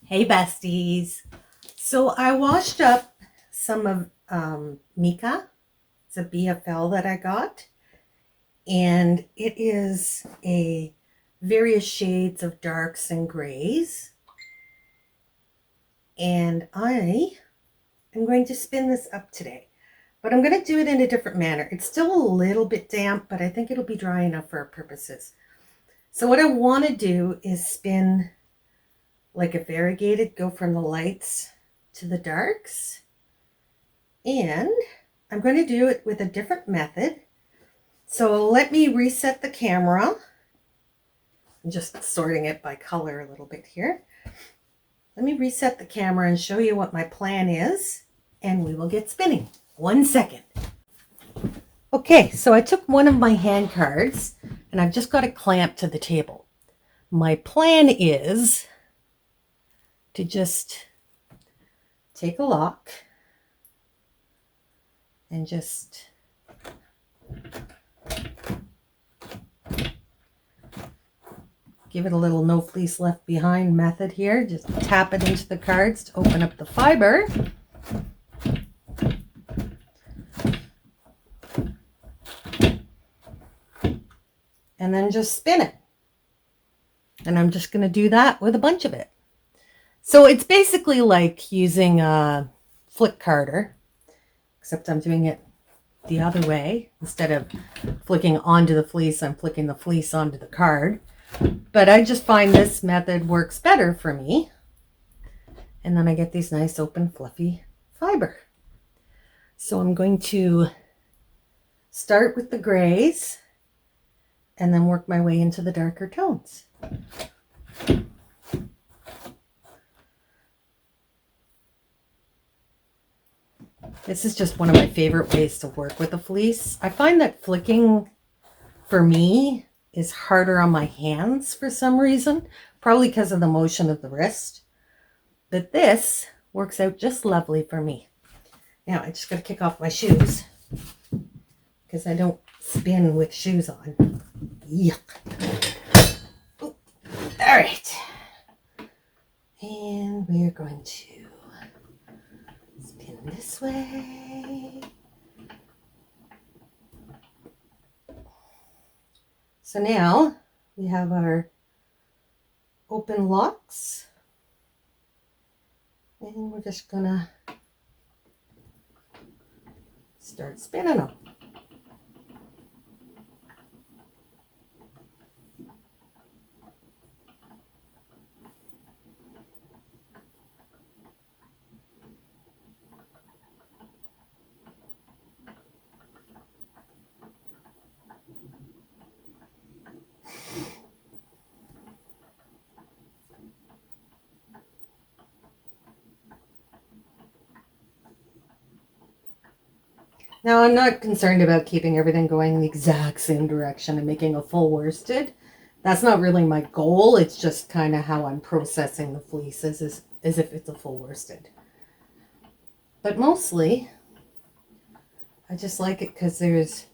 Hey besties. So I washed up some of Mika. It's a BFL that I got. And it is a various shades of darks and grays. And I am going to spin this up today. But I'm going to do it in a different manner. It's still a little bit damp, but I think it'll be dry enough for our purposes. So what I want to do is spin like a variegated, go from the lights to the darks. And I'm going to do it with a different method. So let me reset the camera. I'm just sorting it by color a little bit here. Let me reset the camera and show you what my plan is, and we will get spinning. 1 second. Okay, so I took one of my hand cards and I've just got it clamped to the table. My plan is to just take a lock and just give it a little no fleece left behind method here. Just tap it into the cards to open up the fiber. And then just spin it. And I'm just going to do that with a bunch of it. So it's basically like using a flick carder, except I'm doing it the other way. Instead of flicking onto the fleece, I'm flicking the fleece onto the card. But I just find this method works better for me. And then I get these nice open fluffy fiber. So I'm going to start with the grays and then work my way into the darker tones. This is just one of my favorite ways to work with a fleece. I find that flicking for me is harder on my hands for some reason, probably because of the motion of the wrist. But this works out just lovely for me. Now I just got to kick off my shoes because I don't spin with shoes on. Yuck. Ooh. All right. And we're going to spin this way. So now we have our open locks. And we're just gonna start spinning them. Now I'm not concerned about keeping everything going in the exact same direction and making a full worsted. That's not really my goal. It's just kind of how I'm processing the fleece as if it's a full worsted. But mostly, I just like it because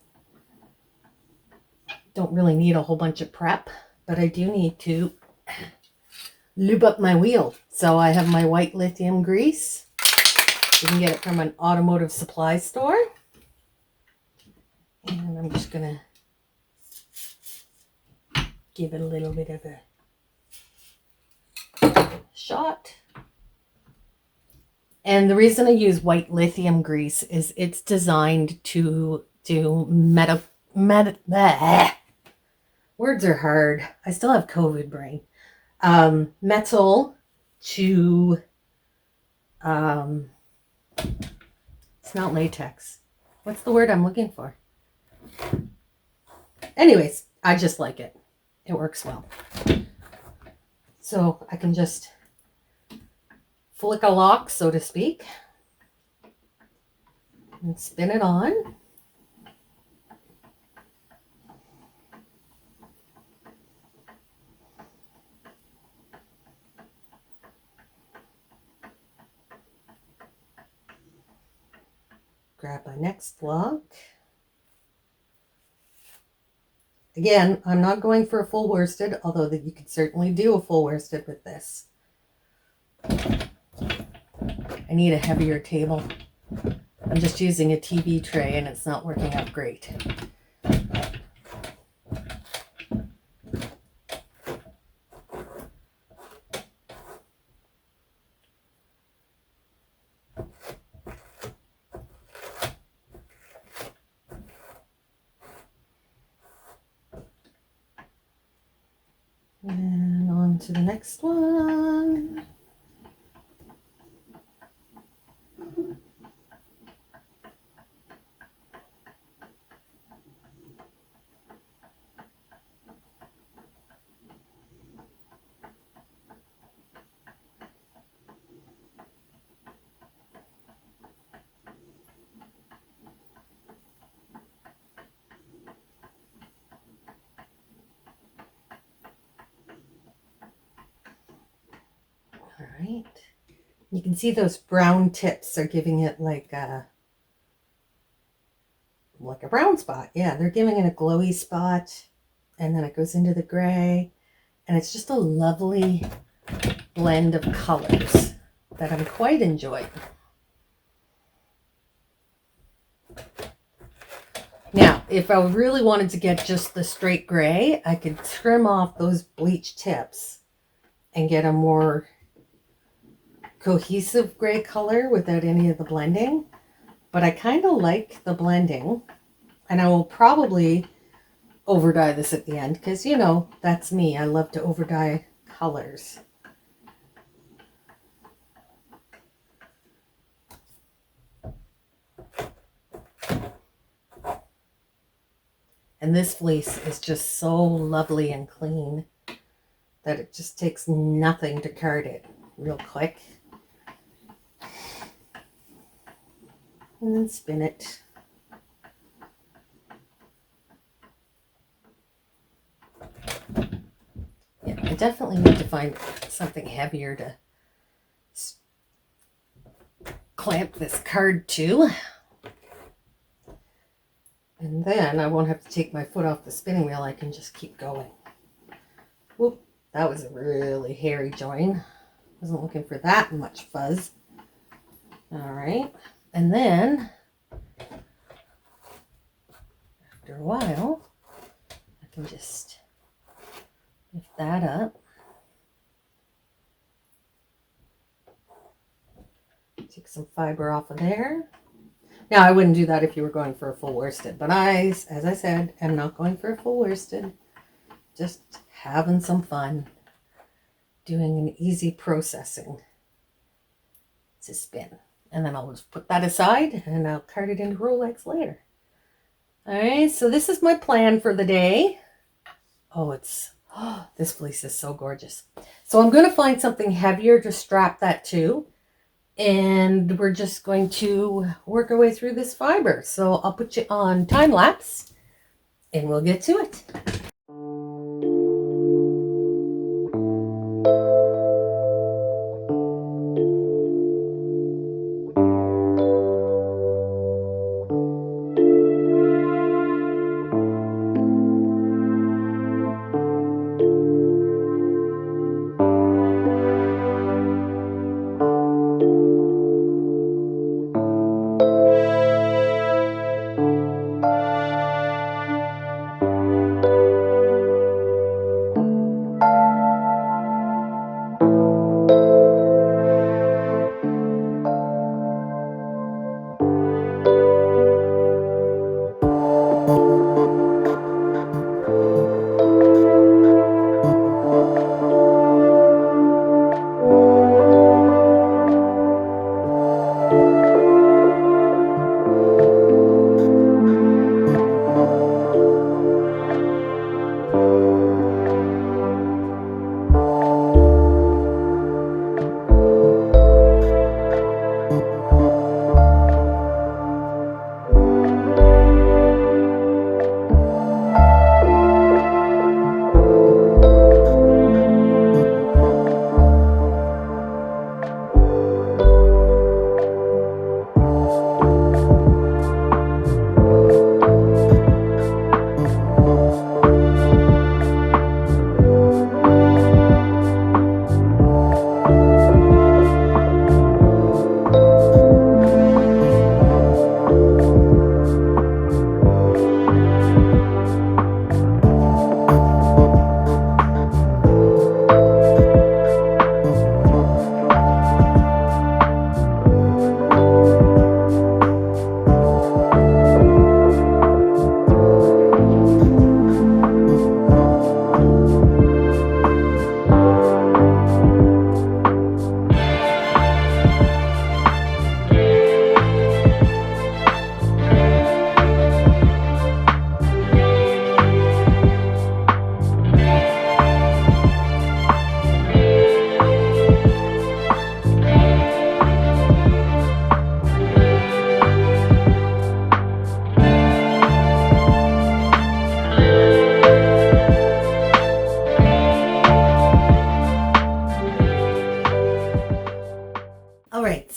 don't really need a whole bunch of prep, but I do need to lube up my wheel. So I have my white lithium grease. You can get it from an automotive supply store. And I'm just going to give it a little bit of a shot. And the reason I use white lithium grease is it's designed to do words are hard. I still have COVID brain. Metal to, it's not latex. What's the word I'm looking for? Anyways, I just like it. It works well. So I can just flick a lock, so to speak, and spin it on. Grab my next lock. Again, I'm not going for a full worsted, although that you could certainly do a full worsted with this. I need a heavier table. I'm just using a TV tray and it's not working out great. And on to the next one. All right. You can see those brown tips are giving it like a brown spot. Yeah, they're giving it a glowy spot. And then it goes into the gray. And it's just a lovely blend of colors that I'm quite enjoying. Now, if I really wanted to get just the straight gray, I could trim off those bleach tips and get a more cohesive gray color without any of the blending. But I kind of like the blending, and I will probably overdye this at the end because, you know, that's me. I love to overdye colors. And this fleece is just so lovely and clean that it just takes nothing to card it real quick. And then spin it. Yeah, I definitely need to find something heavier to clamp this card to. And then I won't have to take my foot off the spinning wheel. I can just keep going. Whoop, that was a really hairy join. Wasn't looking for that much fuzz. All right. And then, after a while, I can just lift that up. Take some fiber off of there. Now, I wouldn't do that if you were going for a full worsted, but as I said, am not going for a full worsted. Just having some fun, doing an easy processing to spin. And then I'll just put that aside and I'll card it into Rolex later. All right, so this is my plan for the day. Oh, this fleece is so gorgeous. So I'm going to find something heavier to strap that to. And we're just going to work our way through this fiber. So I'll put you on time lapse and we'll get to it.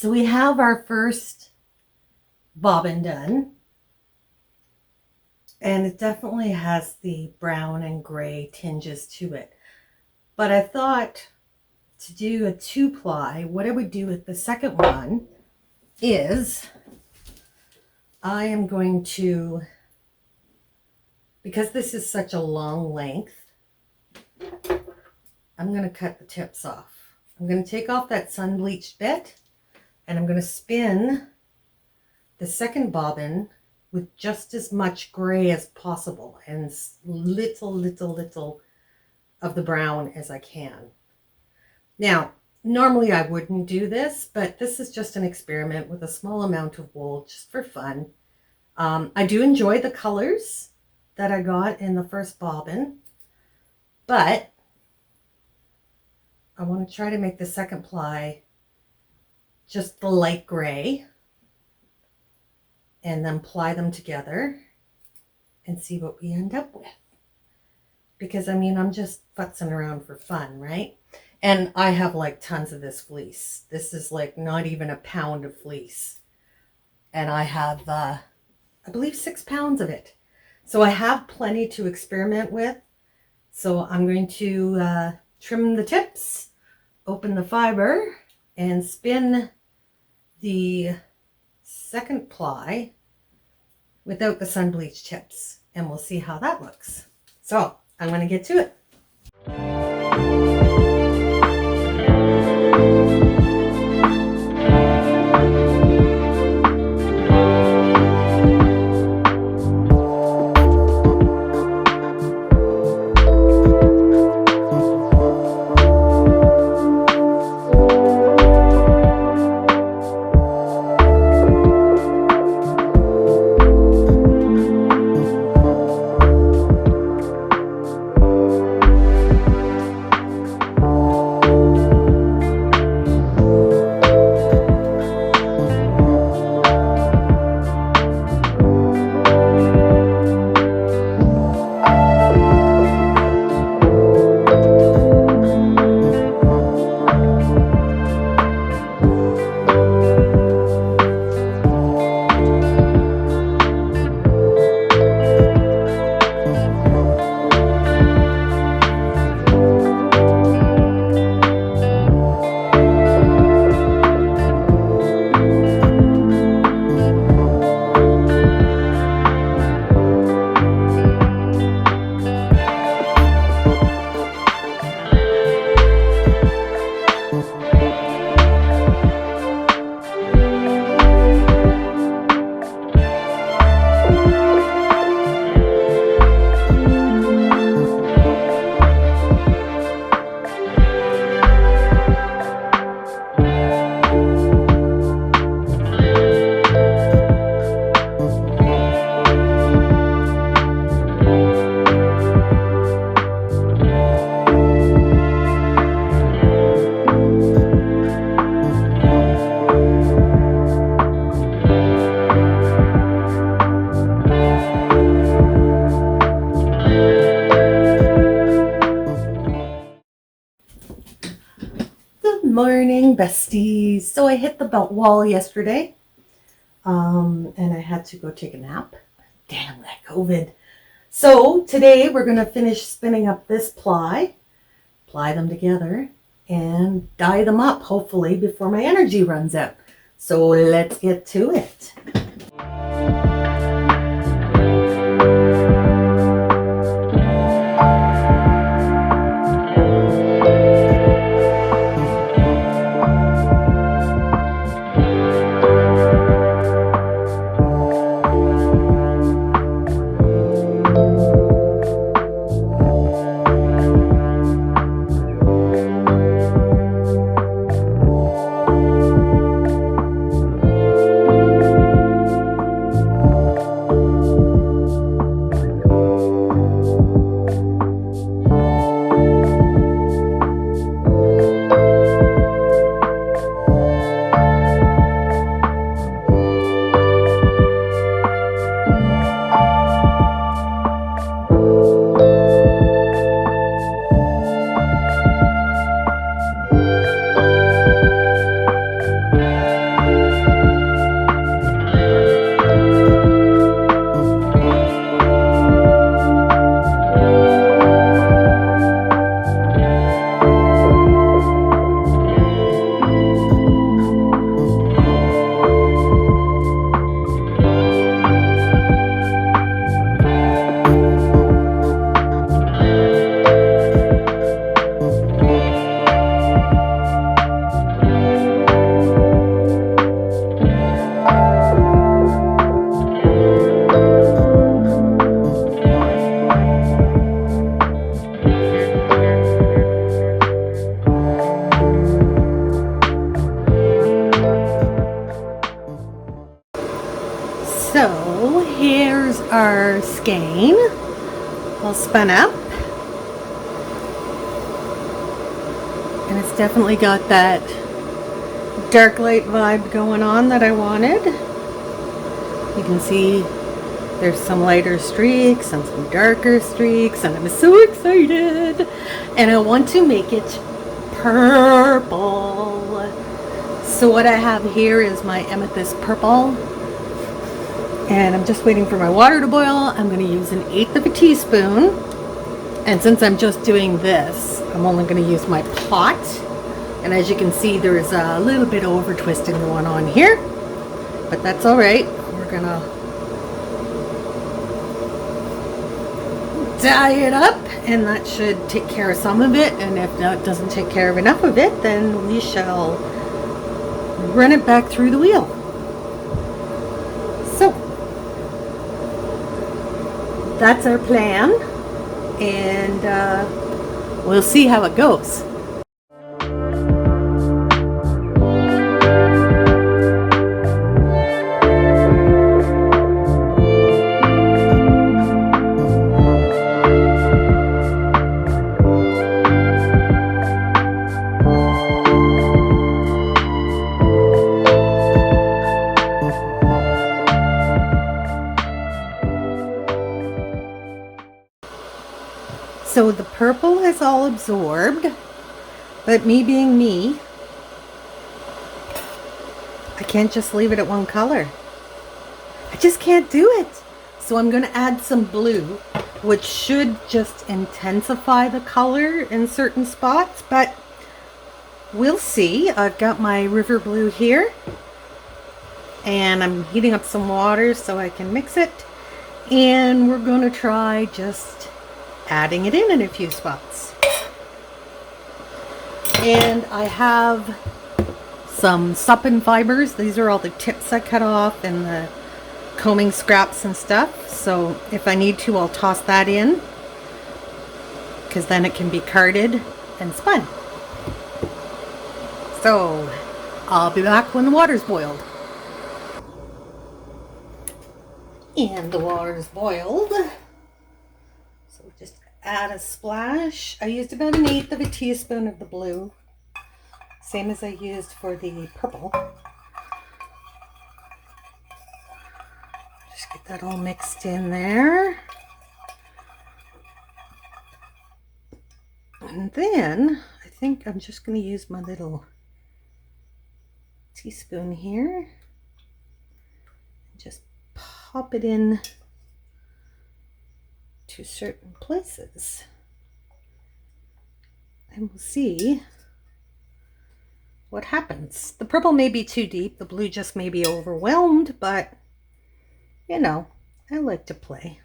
So we have our first bobbin done. And it definitely has the brown and gray tinges to it. But I thought to do a 2-ply, what I would do with the second one is I am going to, because this is such a long length, I'm going to cut the tips off. I'm going to take off that sun bleached bit, and I'm going to spin the second bobbin with just as much gray as possible and little of the brown as I can. Now, normally I wouldn't do this, but this is just an experiment with a small amount of wool just for fun. I do enjoy the colors that I got in the first bobbin, but I want to try to make the second ply just the light gray and then ply them together and see what we end up with. Because I mean, I'm just futzing around for fun, right? And I have like tons of this fleece. This is like not even a pound of fleece. And I have, I believe 6 pounds of it. So I have plenty to experiment with. So I'm going to trim the tips, open the fiber, and spin the second ply without the sun bleached tips. And we'll see how that looks. So I'm going to get to it. Morning, besties. So I hit the belt wall yesterday, and I had to go take a nap. Damn that COVID. So today we're going to finish spinning up this ply them together, and dye them up, hopefully, before my energy runs out. So let's get to it. our skein all spun up. And it's definitely got that dark light vibe going on that I wanted. You can see there's some lighter streaks and some darker streaks, and I'm so excited. And I want to make it purple. So what I have here is my amethyst purple. And I'm just waiting for my water to boil. I'm going to use 1/8 of a teaspoon. And since I'm just doing this, I'm only going to use my pot. And as you can see, there's a little bit of over twisting going on here. But that's alright. We're going to dye it up, and that should take care of some of it. And if that doesn't take care of enough of it, then we shall run it back through the wheel. So that's our plan, and we'll see how it goes. So the purple is all absorbed, but me being me, I can't just leave it at one color. I just can't do it. So I'm going to add some blue, which should just intensify the color in certain spots, but we'll see. I've got my river blue here, and I'm heating up some water so I can mix it, and we're going to try just adding it in a few spots. And I have some suppin fibers. These are all the tips I cut off and the combing scraps and stuff. So if I need to, I'll toss that in, because then it can be carded and spun. So I'll be back when the water's boiled. And the water's boiled. So just add a splash. I used about 1/8 of a teaspoon of the blue, same as I used for the purple. Just get that all mixed in there. And then I think I'm just going to use my little teaspoon here and just pop it in to certain places, and we'll see what happens. The purple may be too deep, the blue just may be overwhelmed, but you know, I like to play.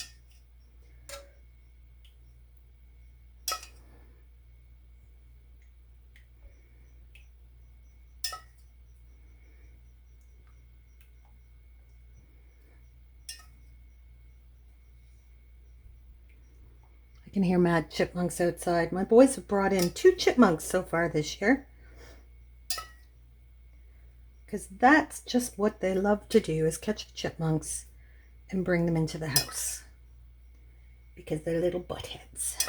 I can hear mad chipmunks outside. My boys have brought in 2 chipmunks so far this year, because that's just what they love to do, is catch chipmunks and bring them into the house, because they're little buttheads.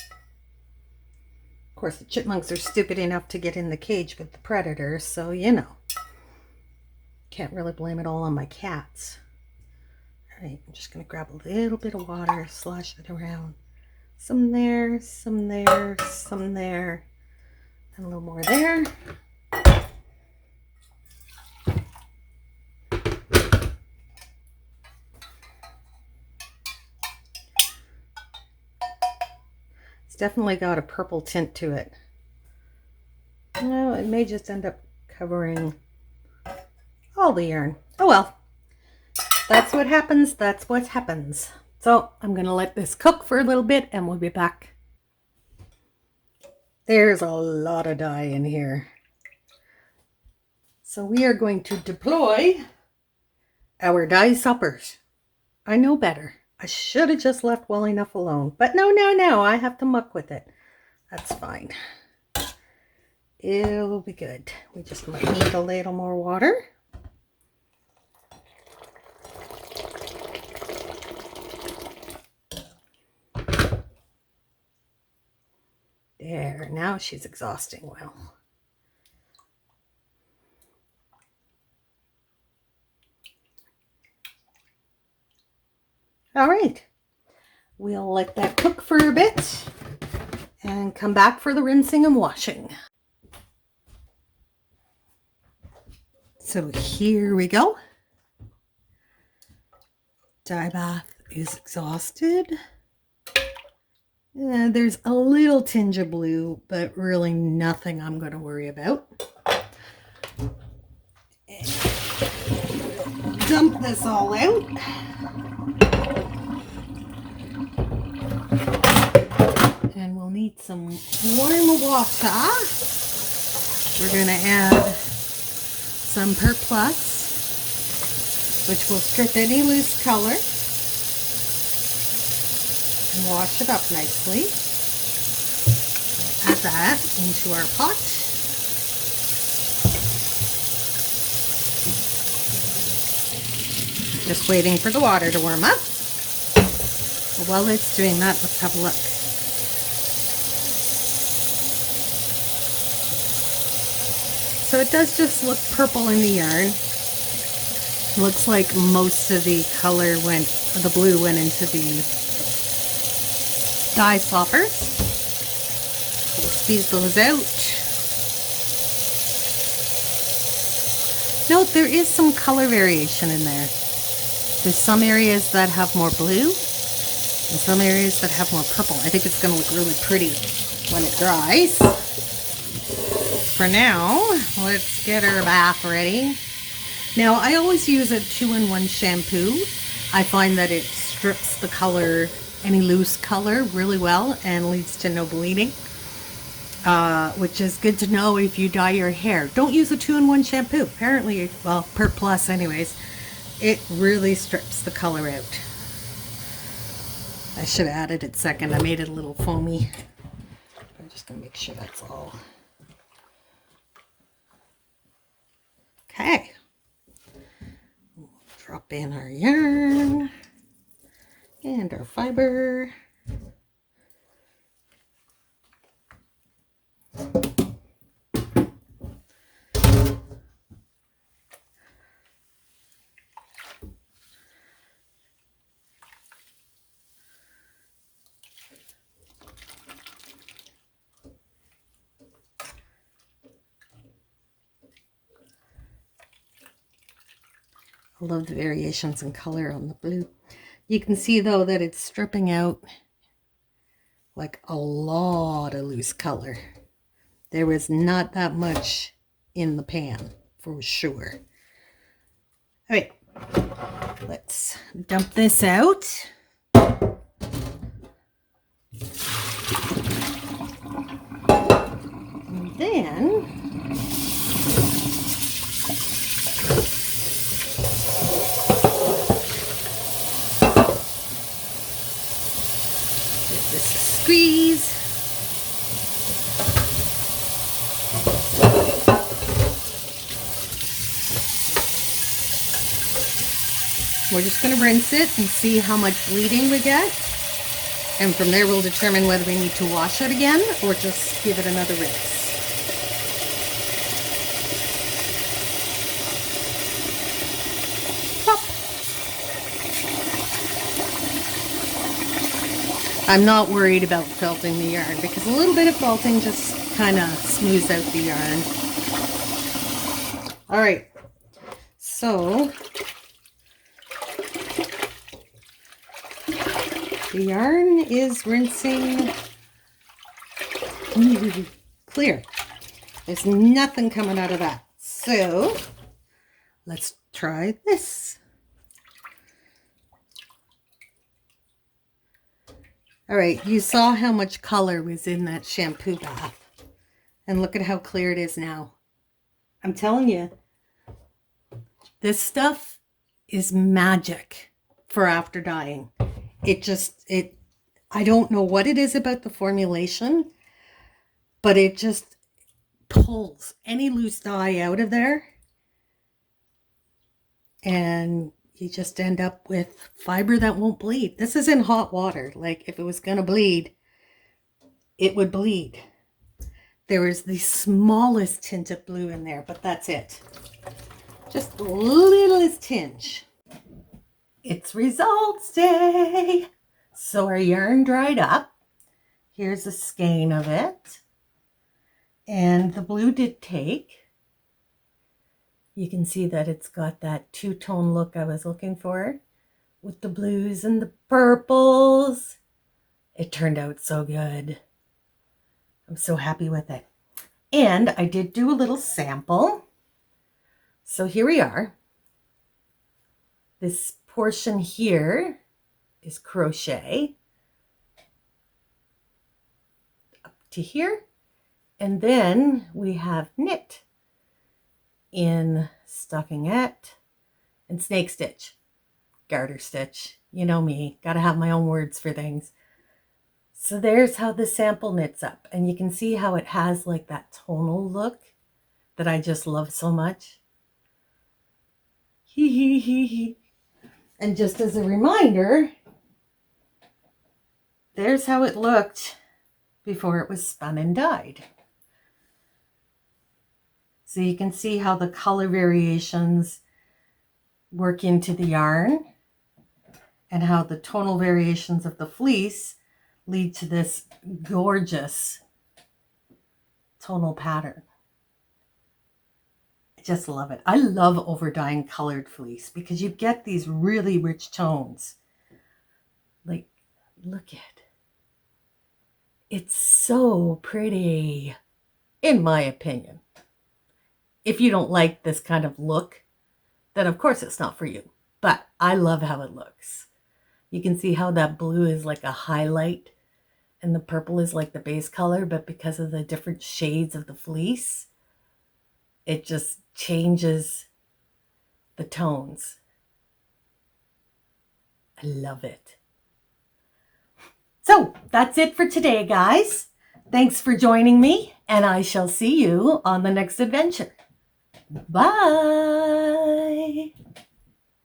Of course, the chipmunks are stupid enough to get in the cage with the predators, so you know, can't really blame it all on my cats. Alright, I'm just going to grab a little bit of water, slosh it around. Some there, some there, some there, and a little more there. It's definitely got a purple tint to it. No, it may just end up covering all the yarn. Oh well. That's what happens. That's what happens. So I'm going to let this cook for a little bit and we'll be back. There's a lot of dye in here. So we are going to deploy our dye suppers. I know better. I should have just left well enough alone. But no, I have to muck with it. That's fine. It'll be good. We just might need a little more water. There, now she's exhausting well. All right, we'll let that cook for a bit and come back for the rinsing and washing. So here we go. Dye bath is exhausted. There's a little tinge of blue, but really nothing I'm going to worry about. Dump this all out. And we'll need some warm water. We're going to add some Per Plus, which will strip any loose color and wash it up nicely. Add that into our pot. Just waiting for the water to warm up. But while it's doing that, let's have a look. So it does just look purple in the yarn. Looks like most of the color went, the blue went into the dye sloppers. We'll squeeze those out. Note there is some color variation in there. There's some areas that have more blue and some areas that have more purple. I think it's going to look really pretty when it dries. For now, let's get our bath ready. Now, I always use a 2-in-1 shampoo. I find that it strips the color, any loose color, really well and leads to no bleeding, which is good to know if you dye your hair. Don't use a 2-in-1 shampoo. Apparently, well, Per Plus anyways, it really strips the color out. I should have added it second. I made it a little foamy. I'm just going to make sure that's all. Okay. Drop in our yarn and our fiber. I love the variations in color on the blue. You can see though that it's stripping out like a lot of loose color. There was not that much in the pan for sure. All right, let's dump this out. And then squeeze. We're just going to rinse it and see how much bleeding we get. And from there we'll determine whether we need to wash it again or just give it another rinse. I'm not worried about felting the yarn because a little bit of felting just kind of smooths out the yarn. All right, so the yarn is rinsing clear. There's nothing coming out of that. So let's try this. All right, you saw how much color was in that shampoo bath. And look at how clear it is now. I'm telling you, this stuff is magic for after dyeing. I don't know what it is about the formulation, but it just pulls any loose dye out of there. And you just end up with fiber that won't bleed. This is in hot water. Like if it was going to bleed, it would bleed. There is the smallest tint of blue in there, but that's it. Just the littlest tinge. It's results day. So our yarn dried up. Here's a skein of it. And the blue did take. You can see that it's got that two-tone look I was looking for with the blues and the purples. It turned out so good. I'm so happy with it. And I did do a little sample. So here we are. This portion here is crochet up to here. And then we have knit in stockinette and snake stitch, garter stitch. You know me, gotta have my own words for things. So there's how the sample knits up, and you can see how it has like that tonal look that I just love so much. Hee hee hee hee. And just as a reminder, there's how it looked before it was spun and dyed. So you can see how the color variations work into the yarn and how the tonal variations of the fleece lead to this gorgeous tonal pattern. I just love it. I love over dyeing colored fleece because you get these really rich tones. Like, look at it. It's so pretty, in my opinion. If you don't like this kind of look, then of course it's not for you. But I love how it looks. You can see how that blue is like a highlight and the purple is like the base color, but because of the different shades of the fleece, it just changes the tones. I love it. So that's it for today, guys. Thanks for joining me, and I shall see you on the next adventure. Bye.